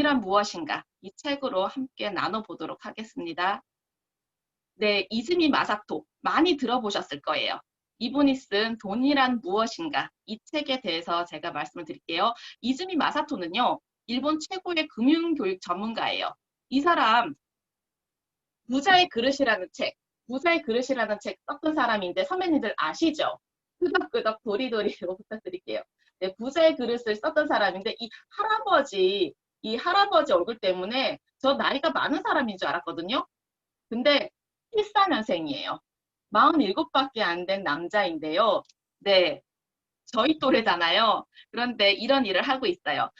돈이란 무엇인가? 이 책으로 함께 나눠보도록 하겠습니다. 네, 이즈미 마사토 많이 들어보셨을 거예요. 이분이 쓴 돈이란 무엇인가? 이 책에 대해서 제가 말씀을 드릴게요. 이즈미 마사토는요, 일본 최고의 금융교육 전문가예요. 이 사람 부자의 그릇이라는 책, 부자의 그릇이라는 책 썼던 사람인데 선배님들 아시죠? 끄덕끄덕 도리도리로 부탁드릴게요. 네, 부자의 그릇을 썼던 사람인데 이 할아버지 얼굴 때문에 저 나이가 많은 사람인 줄 알았거든요. 근데 14년생이에요. 47밖에 안 된 남자인데요. 네, 저희 또래잖아요. 그런데 이런 일을 하고 있어요.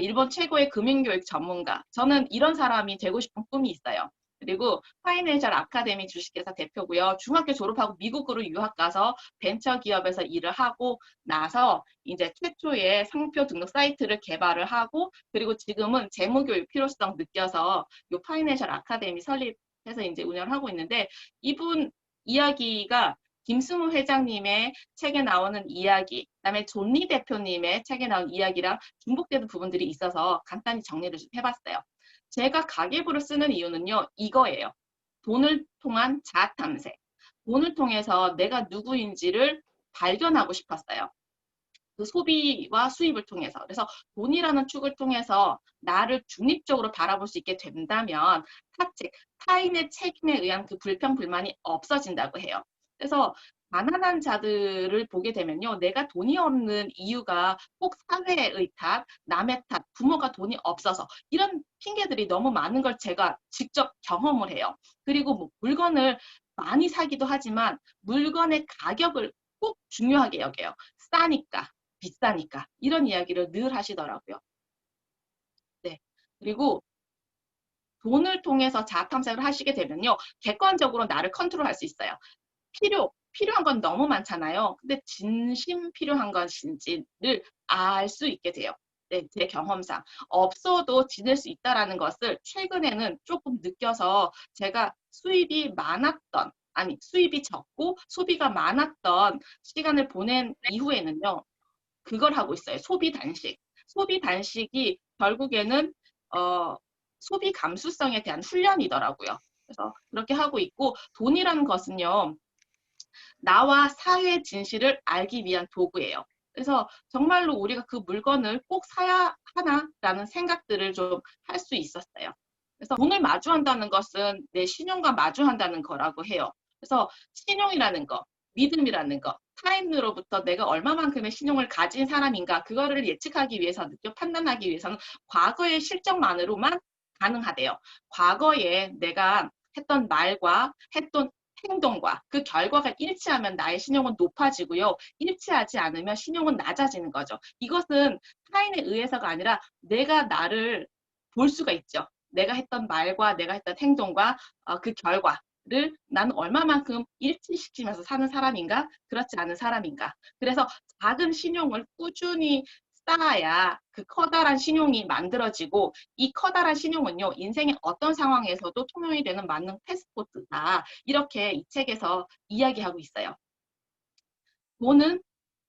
일본 최고의 금융교육 전문가. 저는 이런 사람이 되고 싶은 꿈이 있어요. 그리고 파이낸셜 아카데미 주식회사 대표고요. 중학교 졸업하고 미국으로 유학 가서 벤처기업에서 일을 하고 나서 이제 최초의 상표 등록 사이트를 개발을 하고 그리고 지금은 재무교육 필요성 느껴서 요 파이낸셜 아카데미 설립해서 이제 운영을 하고 있는데 이분 이야기가 김승우 회장님의 책에 나오는 이야기, 그다음에 존리 대표님의 책에 나온 이야기랑 중복되는 부분들이 있어서 간단히 정리를 좀 해봤어요. 제가 가계부를 쓰는 이유는요, 이거예요. 돈을 통한 자아 탐색. 돈을 통해서 내가 누구인지를 발견하고 싶었어요. 그 소비와 수입을 통해서. 그래서 돈이라는 축을 통해서 나를 중립적으로 바라볼 수 있게 된다면 타책, 타인의 책임에 의한 그 불평, 불만이 없어진다고 해요. 그래서 가난한 자들을 보게 되면요. 내가 돈이 없는 이유가 꼭 사회의 탓, 남의 탓, 부모가 돈이 없어서 이런 핑계들이 너무 많은 걸 제가 직접 경험을 해요. 그리고 뭐 물건을 많이 사기도 하지만 물건의 가격을 꼭 중요하게 여겨요. 싸니까, 비싸니까 이런 이야기를 늘 하시더라고요. 네. 그리고 돈을 통해서 자아 탐색을 하시게 되면요. 객관적으로 나를 컨트롤할 수 있어요. 필요한 건 너무 많잖아요. 근데 진심 필요한 것인지를 알 수 있게 돼요. 네, 제 경험상. 없어도 지낼 수 있다는 것을 최근에는 조금 느껴서 제가 수입이 많았던, 아니, 수입이 적고 소비가 많았던 시간을 보낸 이후에는요. 그걸 하고 있어요. 소비 단식. 소비 단식이 결국에는 어, 소비 감수성에 대한 훈련이더라고요. 그래서 그렇게 하고 있고 돈이라는 것은요. 나와 사회 진실을 알기 위한 도구예요. 그래서 정말로 우리가 그 물건을 꼭 사야 하나라는 생각들을 좀 할 수 있었어요. 그래서 돈을 마주한다는 것은 내 신용과 마주한다는 거라고 해요. 그래서 신용이라는 거, 믿음이라는 거, 타인으로부터 내가 얼마만큼의 신용을 가진 사람인가 그거를 예측하기 위해서, 판단하기 위해서는 과거의 실적만으로만 가능하대요. 과거에 내가 했던 말과 했던 행동과 그 결과가 일치하면 나의 신용은 높아지고요. 일치하지 않으면 신용은 낮아지는 거죠. 이것은 타인에 의해서가 아니라 내가 나를 볼 수가 있죠. 내가 했던 말과 내가 했던 행동과 그 결과를 나는 얼마만큼 일치시키면서 사는 사람인가, 그렇지 않은 사람인가. 그래서 작은 신용을 꾸준히 쌓아야 그 커다란 신용이 만들어지고 이 커다란 신용은요, 인생의 어떤 상황에서도 통용이 되는 만능 패스포트다. 이렇게 이 책에서 이야기하고 있어요. 돈은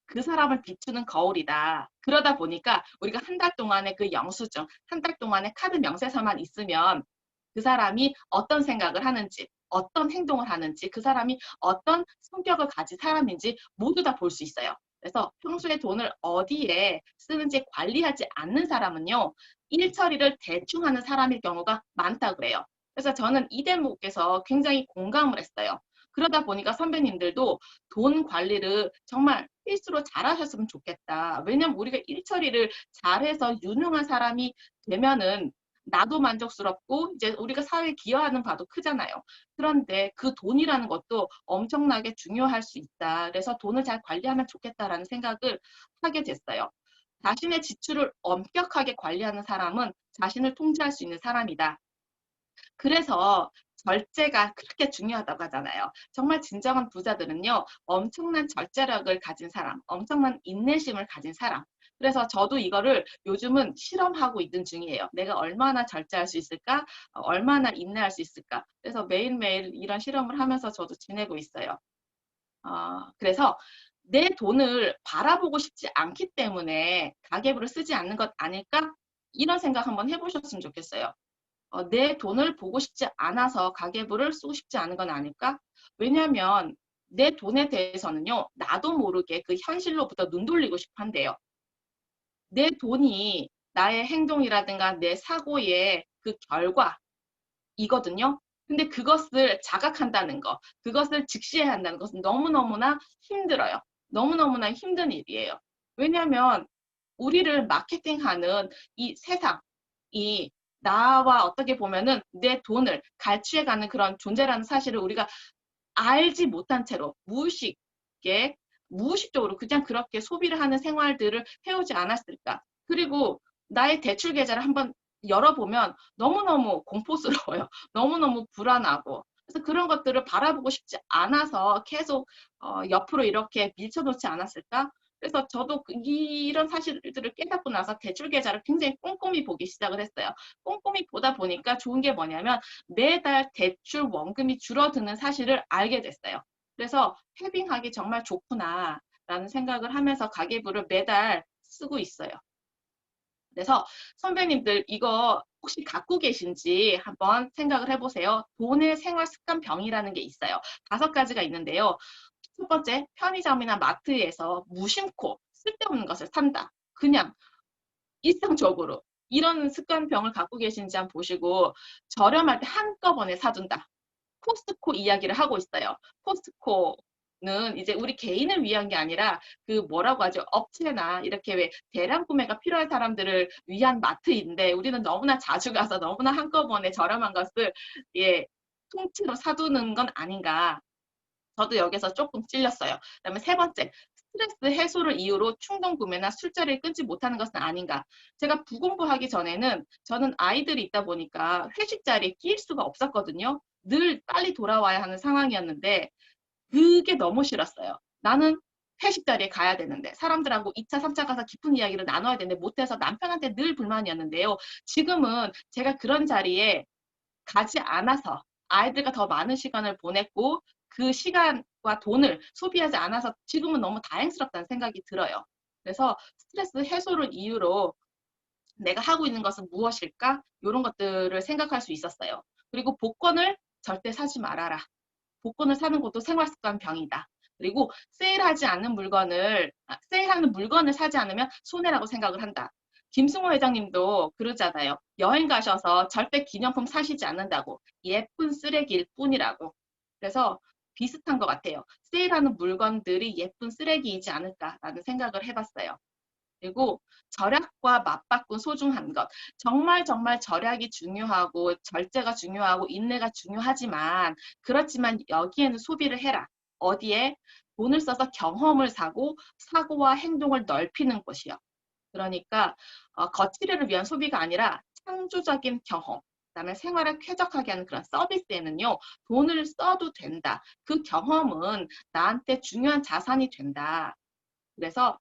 그 사람을 비추는 거울이다. 그러다 보니까 우리가 한 달 동안의 그 영수증, 한 달 동안의 카드 명세서만 있으면 그 사람이 어떤 생각을 하는지, 어떤 행동을 하는지, 그 사람이 어떤 성격을 가진 사람인지 모두 다 볼 수 있어요. 그래서 평소에 돈을 어디에 쓰는지 관리하지 않는 사람은요, 일 처리를 대충 하는 사람일 경우가 많다고 해요. 그래서 저는 이 대목에서 굉장히 공감을 했어요. 그러다 보니까 선배님들도 돈 관리를 정말 필수로 잘하셨으면 좋겠다. 왜냐면 우리가 일 처리를 잘해서 유능한 사람이 되면은 나도 만족스럽고 이제 우리가 사회에 기여하는 바도 크잖아요. 그런데 그 돈이라는 것도 엄청나게 중요할 수 있다. 그래서 돈을 잘 관리하면 좋겠다라는 생각을 하게 됐어요. 자신의 지출을 엄격하게 관리하는 사람은 자신을 통제할 수 있는 사람이다. 그래서 절제가 그렇게 중요하다고 하잖아요. 정말 진정한 부자들은요, 엄청난 절제력을 가진 사람, 엄청난 인내심을 가진 사람. 그래서 저도 이거를 요즘은 실험하고 있는 중이에요. 내가 얼마나 절제할 수 있을까? 얼마나 인내할 수 있을까? 그래서 매일매일 이런 실험을 하면서 저도 지내고 있어요. 그래서 내 돈을 바라보고 싶지 않기 때문에 가계부를 쓰지 않는 것 아닐까? 이런 생각 한번 해보셨으면 좋겠어요. 내 돈을 보고 싶지 않아서 가계부를 쓰고 싶지 않은 건 아닐까? 왜냐하면 내 돈에 대해서는요, 나도 모르게 그 현실로부터 눈 돌리고 싶어 한대요. 내 돈이 나의 행동이라든가 내 사고의 그 결과이거든요. 근데 그것을 자각한다는 거, 그것을 직시해야 한다는 것은 너무너무나 힘들어요. 너무너무나 힘든 일이에요. 왜냐하면 우리를 마케팅하는 이 세상이 나와 어떻게 보면은 내 돈을 갈취해가는 그런 존재라는 사실을 우리가 알지 못한 채로 무의식적으로 그냥 그렇게 소비를 하는 생활들을 해오지 않았을까. 그리고 나의 대출 계좌를 한번 열어보면 너무너무 공포스러워요. 너무너무 불안하고. 그래서 그런 것들을 바라보고 싶지 않아서 계속 옆으로 이렇게 밀쳐놓지 않았을까? 그래서 저도 이런 사실들을 깨닫고 나서 대출 계좌를 굉장히 꼼꼼히 보기 시작을 했어요. 꼼꼼히 보다 보니까 좋은 게 뭐냐면 매달 대출 원금이 줄어드는 사실을 알게 됐어요. 그래서 헤빙하기 정말 좋구나라는 생각을 하면서 가계부를 매달 쓰고 있어요. 그래서 선배님들 이거 혹시 갖고 계신지 한번 생각을 해보세요. 돈의 생활 습관 병이라는 게 있어요. 5가지가 있는데요. 첫 번째, 편의점이나 마트에서 무심코 쓸데없는 것을 산다. 그냥 일상적으로 이런 습관병을 갖고 계신지 한번 보시고 저렴할 때 한꺼번에 사둔다. 코스트코 이야기를 하고 있어요. 코스트코는 이제 우리 개인을 위한 게 아니라 그 뭐라고 하죠? 업체나 이렇게 왜 대량 구매가 필요한 사람들을 위한 마트인데 우리는 너무나 자주 가서 너무나 한꺼번에 저렴한 것을 예, 통째로 사두는 건 아닌가. 저도 여기서 조금 찔렸어요. 그다음에 세 번째, 스트레스 해소를 이유로 충동 구매나 술자리를 끊지 못하는 것은 아닌가. 제가 부공부하기 전에는 저는 아이들이 있다 보니까 회식 자리에 끼일 수가 없었거든요. 늘 빨리 돌아와야 하는 상황이었는데 그게 너무 싫었어요. 나는 회식 자리에 가야 되는데 사람들하고 2차, 3차 가서 깊은 이야기를 나눠야 되는데 못해서 남편한테 늘 불만이었는데요. 지금은 제가 그런 자리에 가지 않아서 아이들과 더 많은 시간을 보냈고 그 시간과 돈을 소비하지 않아서 지금은 너무 다행스럽다는 생각이 들어요. 그래서 스트레스 해소를 이유로 내가 하고 있는 것은 무엇일까? 이런 것들을 생각할 수 있었어요. 그리고 복권을 절대 사지 말아라. 복권을 사는 것도 생활습관 병이다. 그리고 세일하는 물건을 사지 않으면 손해라고 생각을 한다. 김승호 회장님도 그러잖아요. 여행 가셔서 절대 기념품 사시지 않는다고. 예쁜 쓰레기일 뿐이라고. 그래서 비슷한 것 같아요. 세일하는 물건들이 예쁜 쓰레기이지 않을까라는 생각을 해봤어요. 그리고 절약과 맞바꾼 소중한 것. 정말 정말 절약이 중요하고 절제가 중요하고 인내가 중요하지만 그렇지만 여기에는 소비를 해라. 어디에? 돈을 써서 경험을 사고 사고와 행동을 넓히는 곳이요. 그러니까 거치대를 위한 소비가 아니라 창조적인 경험, 그다음에 생활을 쾌적하게 하는 그런 서비스에는요, 돈을 써도 된다. 그 경험은 나한테 중요한 자산이 된다. 그래서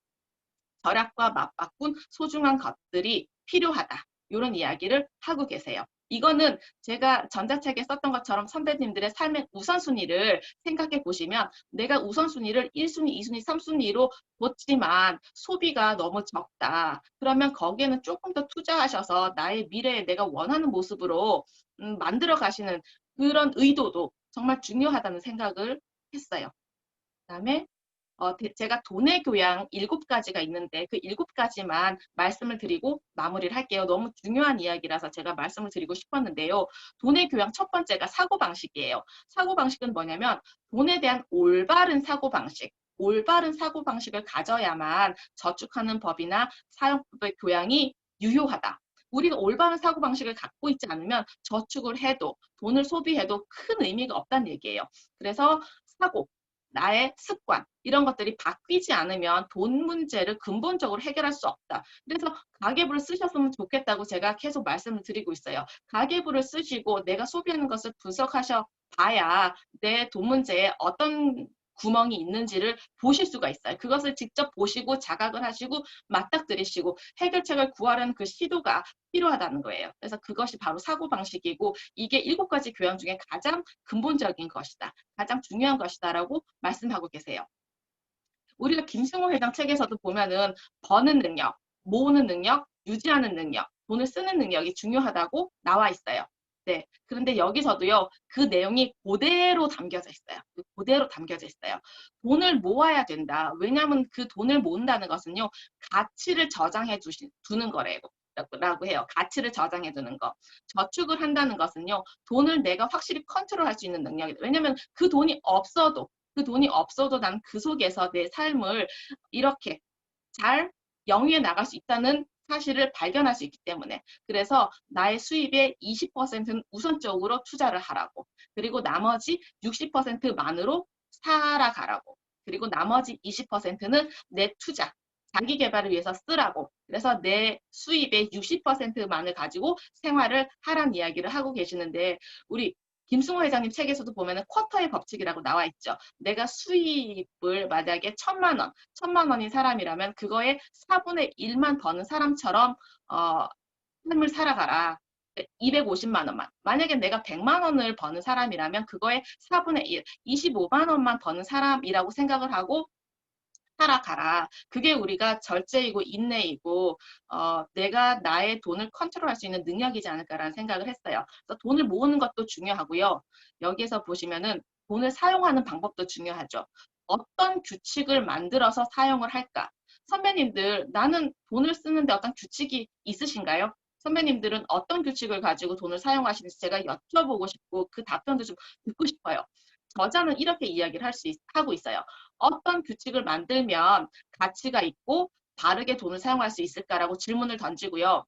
절약과 맞바꾼 소중한 것들이 필요하다. 이런 이야기를 하고 계세요. 이거는 제가 전자책에 썼던 것처럼 선배님들의 삶의 우선순위를 생각해 보시면 내가 우선순위를 1순위, 2순위, 3순위로 뒀지만 소비가 너무 적다. 그러면 거기에는 조금 더 투자하셔서 나의 미래에 내가 원하는 모습으로 만들어 가시는 그런 의도도 정말 중요하다는 생각을 했어요. 그다음에 제가 돈의 교양 7가지가 있는데 그 7가지만 말씀을 드리고 마무리를 할게요. 너무 중요한 이야기라서 제가 말씀을 드리고 싶었는데요. 돈의 교양 첫 번째가 사고방식이에요. 사고방식은 뭐냐면 돈에 대한 올바른 사고방식. 올바른 사고방식을 가져야만 저축하는 법이나 사용법의 교양이 유효하다. 우리가 올바른 사고방식을 갖고 있지 않으면 저축을 해도 돈을 소비해도 큰 의미가 없다는 얘기예요. 그래서 사고, 나의 습관 이런 것들이 바뀌지 않으면 돈 문제를 근본적으로 해결할 수 없다. 그래서 가계부를 쓰셨으면 좋겠다고 제가 계속 말씀을 드리고 있어요. 가계부를 쓰시고 내가 소비하는 것을 분석하셔 봐야 내 돈 문제에 어떤 구멍이 있는지를 보실 수가 있어요. 그것을 직접 보시고 자각을 하시고 맞닥뜨리시고 해결책을 구하려는 그 시도가 필요하다는 거예요. 그래서 그것이 바로 사고방식이고 이게 7가지 교양 중에 가장 근본적인 것이다. 가장 중요한 것이다라고 말씀하고 계세요. 우리가 김승호 회장 책에서도 보면은 버는 능력, 모으는 능력, 유지하는 능력 돈을 쓰는 능력이 중요하다고 나와 있어요. 네. 그런데 여기서도요, 그 내용이 그대로 담겨져 있어요. 그대로 담겨져 있어요. 돈을 모아야 된다. 왜냐하면 그 돈을 모은다는 것은요, 가치를 저장해 두는 거래요. 라고 해요. 가치를 저장해 두는 거. 저축을 한다는 것은요, 돈을 내가 확실히 컨트롤할 수 있는 능력이다. 왜냐하면 그 돈이 없어도 난 그 속에서 내 삶을 이렇게 잘 영위해 나갈 수 있다는 사실을 발견할 수 있기 때문에. 그래서 나의 수입의 20%는 우선적으로 투자를 하라고. 그리고 나머지 60%만으로 살아가라고. 그리고 나머지 20%는 내 투자, 자기 개발을 위해서 쓰라고. 그래서 내 수입의 60%만을 가지고 생활을 하라는 이야기를 하고 계시는데, 우리 김승호 회장님 책에서도 보면은 쿼터의 법칙이라고 나와 있죠. 내가 수입을 만약에 1,000만 원인 사람이라면 그거의 4분의 1만 버는 사람처럼 삶을 살아가라. 250만 원만. 만약에 내가 100만 원을 버는 사람이라면 그거의 4분의 1, 25만 원만 버는 사람이라고 생각을 하고 살아가라. 그게 우리가 절제이고 인내이고 내가 나의 돈을 컨트롤할 수 있는 능력이지 않을까라는 생각을 했어요. 그래서 돈을 모으는 것도 중요하고요. 여기에서 보시면은 돈을 사용하는 방법도 중요하죠. 어떤 규칙을 만들어서 사용을 할까? 선배님들, 나는 돈을 쓰는데 어떤 규칙이 있으신가요? 선배님들은 어떤 규칙을 가지고 돈을 사용하시는지 제가 여쭤보고 싶고 그 답변도 좀 듣고 싶어요. 저자는 이렇게 이야기를 하고 있어요. 어떤 규칙을 만들면 가치가 있고 바르게 돈을 사용할 수 있을까라고 질문을 던지고요.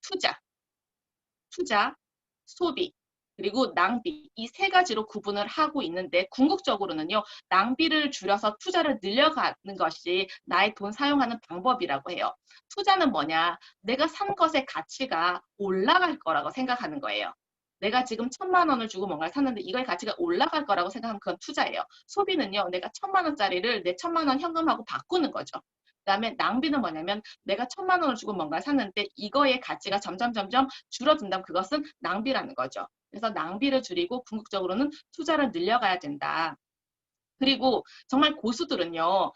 투자, 투자, 소비, 그리고 낭비 이 세 가지로 구분을 하고 있는데 궁극적으로는요. 낭비를 줄여서 투자를 늘려가는 것이 나의 돈 사용하는 방법이라고 해요. 투자는 뭐냐? 내가 산 것의 가치가 올라갈 거라고 생각하는 거예요. 내가 지금 1,000만 원을 주고 뭔가를 샀는데 이거의 가치가 올라갈 거라고 생각하면 그건 투자예요. 소비는요. 내가 1,000만 원짜리를 내 1,000만 원 현금하고 바꾸는 거죠. 그다음에 낭비는 뭐냐면 내가 1,000만 원을 주고 뭔가를 샀는데 이거의 가치가 점점 줄어든다면 그것은 낭비라는 거죠. 그래서 낭비를 줄이고 궁극적으로는 투자를 늘려가야 된다. 그리고 정말 고수들은요.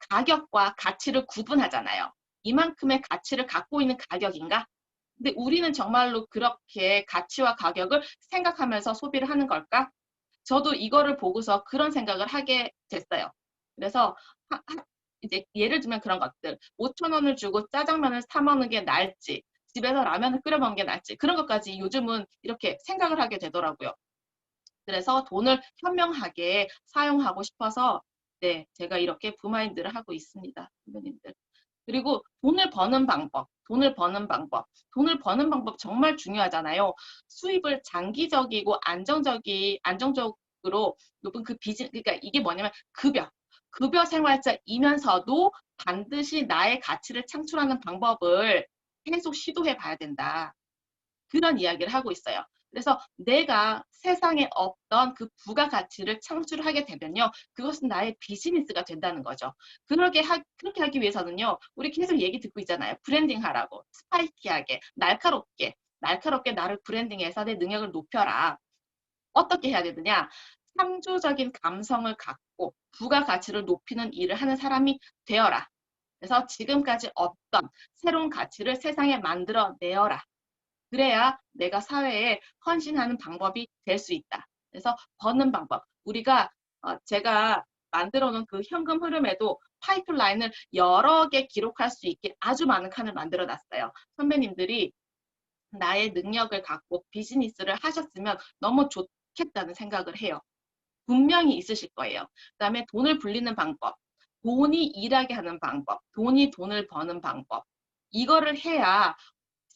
가격과 가치를 구분하잖아요. 이만큼의 가치를 갖고 있는 가격인가? 근데 우리는 정말로 그렇게 가치와 가격을 생각하면서 소비를 하는 걸까? 저도 이거를 보고서 그런 생각을 하게 됐어요. 그래서 이제 예를 들면 그런 것들 5,000원을 주고 짜장면을 사 먹는 게 나을지 집에서 라면을 끓여 먹는 게 나을지 그런 것까지 요즘은 이렇게 생각을 하게 되더라고요. 그래서 돈을 현명하게 사용하고 싶어서 네, 제가 이렇게 부마인드를 하고 있습니다. 선배님들. 그리고 돈을 버는 방법 정말 중요하잖아요. 수입을 장기적이고 안정적으로 높은 그 그러니까 이게 뭐냐면 급여 생활자이면서도 반드시 나의 가치를 창출하는 방법을 계속 시도해 봐야 된다. 그런 이야기를 하고 있어요. 그래서 내가 세상에 없던 그 부가가치를 창출하게 되면요. 그것은 나의 비즈니스가 된다는 거죠. 그렇게 하기 위해서는요. 우리 계속 얘기 듣고 있잖아요. 브랜딩 하라고. 스파이키하게, 날카롭게 나를 브랜딩해서 내 능력을 높여라. 어떻게 해야 되느냐? 창조적인 감성을 갖고 부가가치를 높이는 일을 하는 사람이 되어라. 그래서 지금까지 없던 새로운 가치를 세상에 만들어 내어라. 그래야 내가 사회에 헌신하는 방법이 될 수 있다. 그래서 버는 방법. 우리가 제가 만들어 놓은 그 현금 흐름에도 파이프라인을 여러 개 기록할 수 있게 아주 많은 칸을 만들어 놨어요. 선배님들이 나의 능력을 갖고 비즈니스를 하셨으면 너무 좋겠다는 생각을 해요. 분명히 있으실 거예요. 그다음에 돈을 불리는 방법, 돈이 일하게 하는 방법, 돈이 돈을 버는 방법. 이거를 해야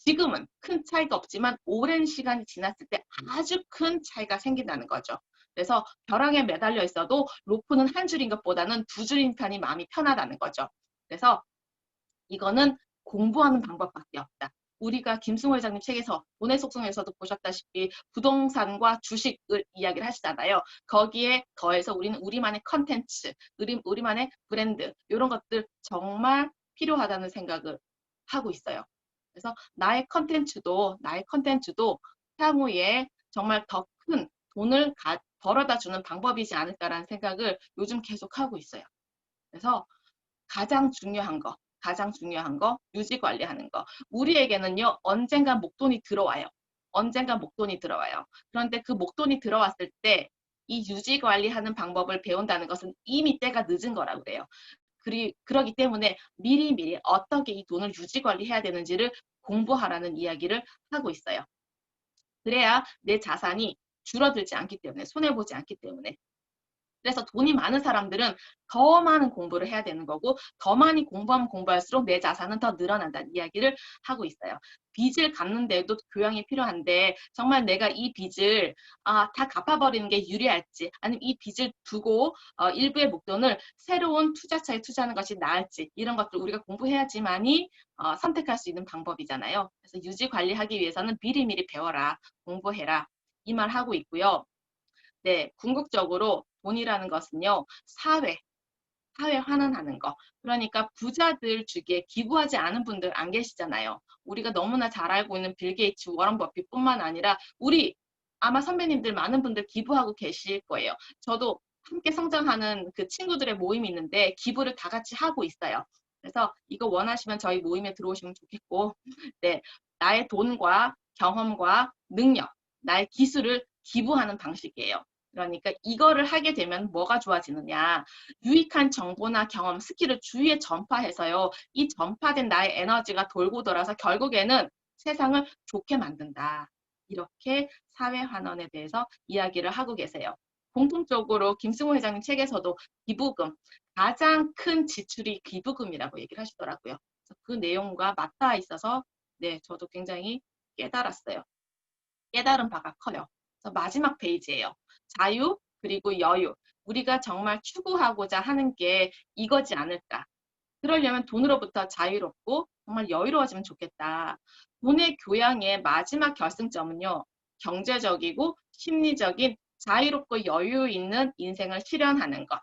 지금은 큰 차이가 없지만 오랜 시간이 지났을 때 아주 큰 차이가 생긴다는 거죠. 그래서 벼랑에 매달려 있어도 로프는 한 줄인 것보다는 두 줄인 편이 마음이 편하다는 거죠. 그래서 이거는 공부하는 방법밖에 없다. 우리가 김승호 회장님 책에서 돈의 속성에서도 보셨다시피 부동산과 주식을 이야기를 하시잖아요. 거기에 더해서 우리는 우리만의 컨텐츠, 우리만의 브랜드 이런 것들 정말 필요하다는 생각을 하고 있어요. 그래서 나의 컨텐츠도 향후에 정말 더 큰 돈을 벌어다 주는 방법이지 않을까라는 생각을 요즘 계속 하고 있어요. 그래서 가장 중요한 거, 가장 중요한 거 유지 관리하는 거. 우리에게는요 언젠가 목돈이 들어와요. 언젠가 목돈이 들어와요. 그런데 그 목돈이 들어왔을 때 이 유지 관리하는 방법을 배운다는 것은 이미 때가 늦은 거라고 그래요. 그러기 때문에 미리미리 어떻게 이 돈을 유지 관리해야 되는지를 공부하라는 이야기를 하고 있어요. 그래야 내 자산이 줄어들지 않기 때문에, 손해보지 않기 때문에. 그래서 돈이 많은 사람들은 더 많은 공부를 해야 되는 거고 더 많이 공부하면 공부할수록 내 자산은 더 늘어난다는 이야기를 하고 있어요. 빚을 갚는 데도 교양이 필요한데 정말 내가 이 빚을 다 갚아버리는 게 유리할지 아니면 이 빚을 두고 일부의 목돈을 새로운 투자처에 투자하는 것이 나을지 이런 것들 우리가 공부해야지만이 선택할 수 있는 방법이잖아요. 그래서 유지 관리하기 위해서는 미리미리 배워라, 공부해라 이 말 하고 있고요. 네, 궁극적으로 돈이라는 것은요, 사회 환원하는 거. 그러니까 부자들 중에 기부하지 않은 분들 안 계시잖아요. 우리가 너무나 잘 알고 있는 빌 게이츠, 워런 버핏뿐만 아니라 우리 아마 선배님들 많은 분들 기부하고 계실 거예요. 저도 함께 성장하는 그 친구들의 모임이 있는데 기부를 다 같이 하고 있어요. 그래서 이거 원하시면 저희 모임에 들어오시면 좋겠고, 네, 나의 돈과 경험과 능력, 나의 기술을 기부하는 방식이에요. 그러니까 이거를 하게 되면 뭐가 좋아지느냐. 유익한 정보나 경험, 스킬을 주위에 전파해서요. 이 전파된 나의 에너지가 돌고 돌아서 결국에는 세상을 좋게 만든다. 이렇게 사회환원에 대해서 이야기를 하고 계세요. 공통적으로 김승호 회장님 책에서도 기부금, 가장 큰 지출이 기부금이라고 얘기를 하시더라고요. 그래서 그 내용과 맞닿아 있어서 네, 저도 굉장히 깨달았어요. 깨달은 바가 커요. 그래서 마지막 페이지예요. 자유 그리고 여유. 우리가 정말 추구하고자 하는 게 이거지 않을까. 그러려면 돈으로부터 자유롭고 정말 여유로워지면 좋겠다. 돈의 교양의 마지막 결승점은요. 경제적이고 심리적인 자유롭고 여유 있는 인생을 실현하는 것.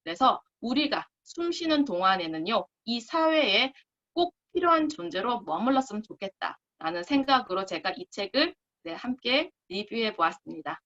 그래서 우리가 숨 쉬는 동안에는요. 이 사회에 꼭 필요한 존재로 머물렀으면 좋겠다라는 생각으로 제가 이 책을 네, 함께 리뷰해 보았습니다.